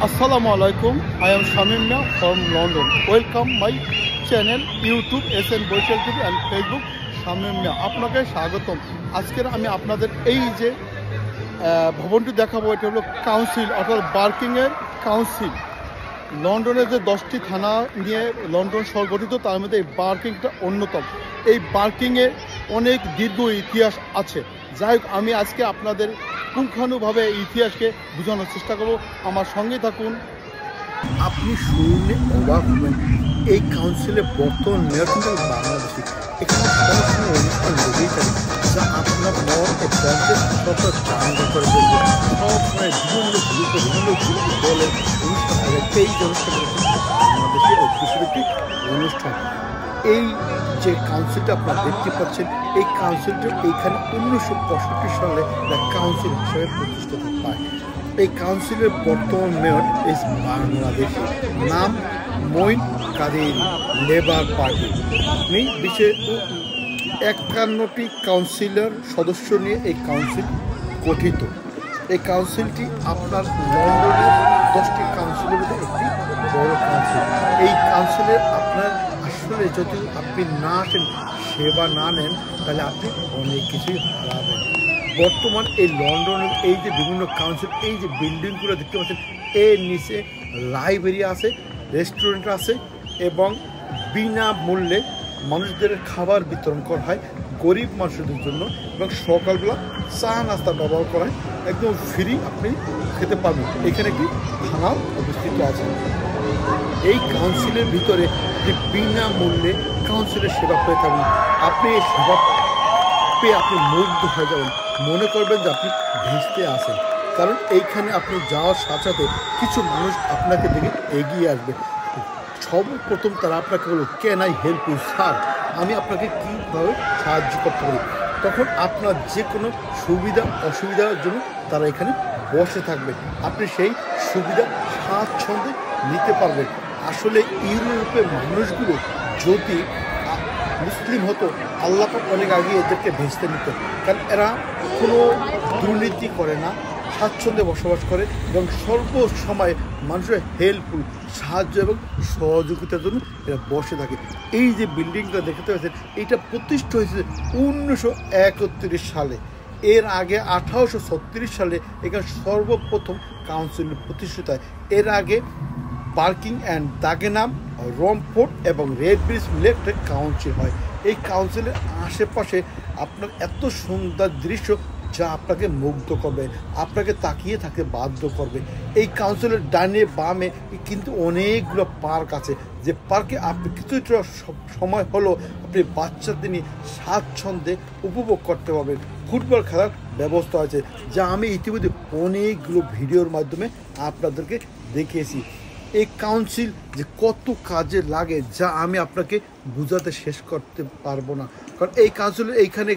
Assalamu alaikum. I am Shamim Mia from London. Welcome my channel YouTube SN Boyshel TV and Facebook Shamim Mia. আপনাকে স্বাগতম। আজকের আমি আপনাদের এই যে ভবনটি দেখাবো, এটা হলো কাউন্সিল অর্থাৎ বার্কিংয়ের কাউন্সিল। লন্ডনের যে 10টি থানা নিয়ে লন্ডন শহর গঠিত, তার মধ্যে এই বার্কিংটা অন্যতম। এই বার্কিংয়ে অনেক দীর্ঘ ইতিহাস আছে। যাই হোক, আমি আজকে আপনাদের পুঙ্খানুভাবে ইতিহাসকে বোঝানোর চেষ্টা করব। আমার সঙ্গে থাকুন। আপনি শুনলে অবাক হবেন, এই কাউন্সিলের বর্তমান মেয়র কিন্তু বাংলাদেশি। এখানে সবসময় অনুষ্ঠান লেগেই থাকে, যা আপনার মন ও প্রান্তের সব চাঙ্গা করে বলবে। সবসময় বিভিন্ন দলের অনুষ্ঠান থাকে। এই অনুষ্ঠানটা বাংলাদেশের অদ্ভুত একটি অনুষ্ঠান। এই যে কাউন্সিলটা আপনারা দেখতে পাচ্ছেন, এই কাউন্সিলটা এইখানে 1965 সালে কাউন্সিল হিসেবে প্রতিষ্ঠিত হয়। এই কাউন্সিলের বর্তমান মেয়র ইজ বাংলাদেশি, নাম মঈন কাদের, লেবার পার্টি। বিশেষ 51টি কাউন্সিলর সদস্য নিয়ে এই কাউন্সিল গঠিত। এই কাউন্সিলটি আপনার লন্ডনের 10টি কাউন্সিলের মধ্যে একটি বড় কাউন্সিল। এই কাউন্সিলের আপনার আসলে যদি আপনি না আসেন, সেবা না নেন, তাহলে আপনি অনেক কিছুই হারাবেন। বর্তমান এই লন্ডনের এই যে বিভিন্ন কাউন্সিল, এই যে বিল্ডিংগুলো দেখতে পাচ্ছেন, এর নিচে লাইব্রেরি আছে, রেস্টুরেন্ট আছে এবং বিনামূল্যে মানুষদের খাবার বিতরণ করা হয় গরিব মানুষদের জন্য, এবং সকালবেলা চা নাস্তা ব্যবহার করা হয়, একদম ফ্রি আপনি খেতে পারবেন। এখানে কি থানাও অবস্থিত আছে। এই কাউন্সিলের ভিতরে যে বিনামূল্যে কাউন্সিলের সেবা পেয়ে থাকবেন, আপনি এই সেবা পেয়ে আপনি মুগ্ধ হয়ে যাবেন, মনে করবেন যে আপনি ভেসতে আসেন। কারণ এইখানে আপনি যাওয়ার সাথে সাথে কিছু মানুষ আপনাকে দেখে এগিয়ে আসবে। সর্বপ্রথম তারা আপনাকে বলবে, can I help you sir, আমি আপনাকে কীভাবে সাহায্য করতে পারি। তখন আপনার যে কোনো সুবিধা অসুবিধার জন্য তারা এখানে বসে থাকবে, আপনি সেই সুবিধা স্বাচ্ছন্দ্যে নিতে পারবেন। আসলে ইউরোপের মানুষগুলো যদি মুসলিম হতো, আল্লাহ পাক অনেক আগে এদেরকে ভেস্তে নিত। কারণ এরা কোনো দুর্নীতি করে না, স্বাচ্ছন্দ্যে বসবাস করে এবং সর্বসময় মানুষের হেল্পফুল, সাহায্য এবং সহযোগিতার জন্য এরা বসে থাকে। এই যে বিল্ডিংটা দেখতে পাচ্ছেন, এইটা প্রতিষ্ঠা হয়েছে 1931 সালে। এর আগে 1836 সালে এখানে সর্বপ্রথম কাউন্সিল প্রতিষ্ঠিত হয়। এর আগে বার্কিং অ্যান্ড দাগেনাম, রমফোর্ড এবং রেড ব্রিজ মিলে একটা কাউন্সিল হয়। এই কাউন্সিলের আশেপাশে আপনার এত সুন্দর দৃশ্য, যা আপনাকে মুগ্ধ করবে, আপনাকে তাকিয়ে থাকতে বাধ্য করবে। এই কাউন্সিলের ডানে বামে কিন্তু অনেকগুলো পার্ক আছে, যে পার্কে আপনি কিছুটা সময় হলো আপনি বাচ্চাদের নিয়ে স্বাচ্ছন্দ্যে উপভোগ করতে পারবেন। ফুটবল খেলার ব্যবস্থা আছে, যা আমি ইতিমধ্যে অনেকগুলো ভিডিওর মাধ্যমে আপনাদেরকে দেখিয়েছি। এই কাউন্সিল যে কত কাজে লাগে, যা আমি আপনাকে বোঝাতে শেষ করতে পারবো না। কারণ এই কাউন্সিলের এখানে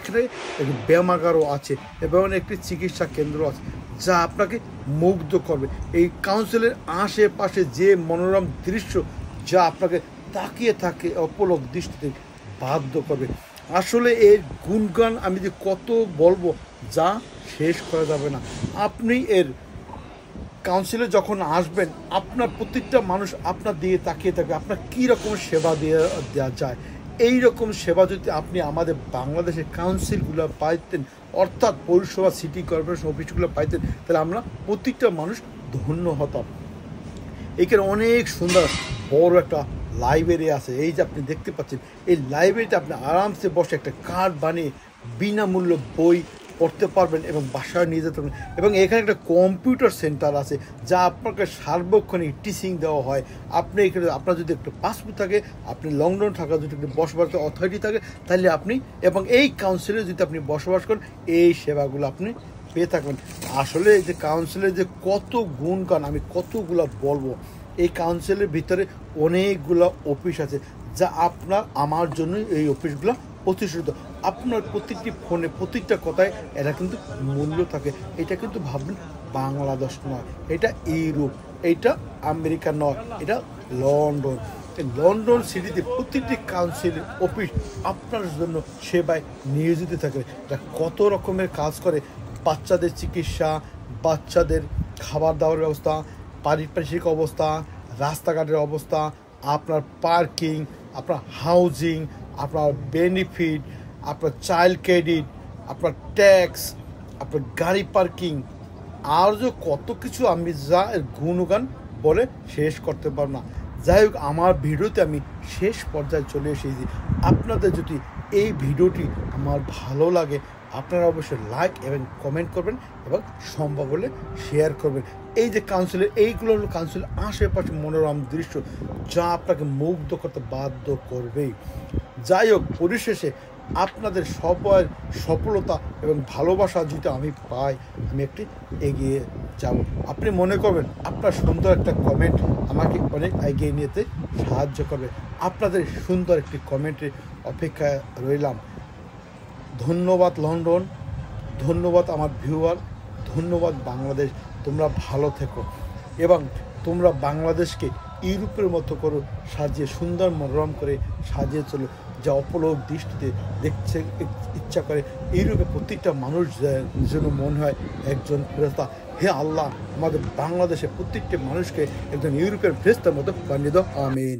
ব্যায়ামাগারও আছে এবং একটি চিকিৎসা কেন্দ্র আছে, যা আপনাকে মুগ্ধ করবে। এই কাউন্সিলের আশেপাশে যে মনোরম দৃশ্য, যা আপনাকে তাকিয়ে থাকে অপলক দৃষ্টিতে বাধ্য করবে। আসলে এর গুণগান আমি যে কত বলবো, যা শেষ করা যাবে না। আপনি এর কাউন্সিলে যখন আসবেন, আপনার প্রত্যেকটা মানুষ আপনার দিয়ে তাকিয়ে থাকবে, আপনার কী রকম সেবা দেওয়া যায়। এই রকম সেবা যদি আপনি আমাদের বাংলাদেশের কাউন্সিলগুলো পাইতেন, অর্থাৎ পৌরসভা সিটি কর্পোরেশন অফিসগুলো পাইতেন, তাহলে আমরা প্রত্যেকটা মানুষ ধন্য হতাম। এখানে অনেক সুন্দর বড় একটা লাইব্রেরি আছে। এই যে আপনি দেখতে পাচ্ছেন, এই লাইব্রেরিতে আপনি আরামসে বসে একটা কার্ড বানিয়ে বিনামূল্য বই পড়তে পারবেন এবং বাসায় নিয়ে যেতে পারবেন। এবং এখানে একটা কম্পিউটার সেন্টার আছে, যা আপনাকে সার্বক্ষণিক টিচিং দেওয়া হয়। আপনি এখানে আপনার যদি একটা পাসপোর্ট থাকে, আপনি লন্ডন থাকা যদি একটি বসবাসের অথরিটি থাকে, তাহলে আপনি এবং এই কাউন্সিলে যদি আপনি বসবাস করেন, এই সেবাগুলো আপনি পেয়ে থাকবেন। আসলে এই যে কাউন্সিলের যে কত গুণগান, আমি কতগুলো বলবো। এই কাউন্সিলের ভিতরে অনেকগুলো অফিস আছে, যা আপনার আমার জন্য এই অফিসগুলো প্রতিষ্ঠিত। আপনার প্রত্যেকটি ফোনে প্রত্যেকটা কথায় এটা কিন্তু মূল্য থাকে। এটা কিন্তু ভাববেন বাংলাদেশ নয়, এটা ইউরোপ, এটা আমেরিকা নয়, এটা লন্ডন। লন্ডন সিটিতে প্রত্যেকটি কাউন্সিল অফিস আপনার জন্য সেবায় নিয়োজিত থাকে। এটা কত রকমের কাজ করে, বাচ্চাদের চিকিৎসা, বাচ্চাদের খাবার দাবার ব্যবস্থা, পারিপার্শ্বিক অবস্থা, রাস্তাঘাটের অবস্থা, আপনার পার্কিং, আপনার হাউজিং, আপনার বেনিফিট, আপনার চাইল্ড ক্রেডিট, আপনার ট্যাক্স, আপনার গাড়ি পার্কিং, আর যে কত কিছু আমি যা এর গুণগান বলে শেষ করতে পারব না। যাই হোক, আমার ভিডিওতে আমি শেষ পর্যায়ে চলে এসেছি। আপনাদের যদি এই ভিডিওটি আমার ভালো লাগে, আপনারা অবশ্যই লাইক এবং কমেন্ট করবেন এবং সম্ভব হলে শেয়ার করবেন। এই যে কাউন্সিলের, এইগুলো হলো কাউন্সিলের আশেপাশে মনোরম দৃশ্য, যা আপনাকে মুগ্ধ করতে বাধ্য করবেই। যাই হোক, পরিশেষে আপনাদের সবার সফলতা এবং ভালোবাসা যদি আমি পাই, আমি একটি এগিয়ে যাব। আপনি মনে করবেন আপনার সুন্দর একটা কমেন্ট আমাকে অনেক এগিয়ে নিতে সাহায্য করবে। আপনাদের সুন্দর একটি কমেন্টের অপেক্ষায় রইলাম। ধন্যবাদ লন্ডন, ধন্যবাদ আমার ভিউয়ার, ধন্যবাদ বাংলাদেশ। তোমরা ভালো থেকো এবং তোমরা বাংলাদেশকে ইউরোপের মতো করে সাজিয়ে, সুন্দর মনোরম করে সাজিয়ে চলো, যা অপলোক দৃষ্টিতে দেখতে ইচ্ছা করে। ইউরোপে প্রত্যেকটা মানুষ যেন মনে হয় একজন ফেরেশতা। হে আল্লাহ, আমাদের বাংলাদেশে প্রত্যেকটি মানুষকে একজন ইউরোপের ফেরেশতার মতো বানিয়ে দাও, আমিন।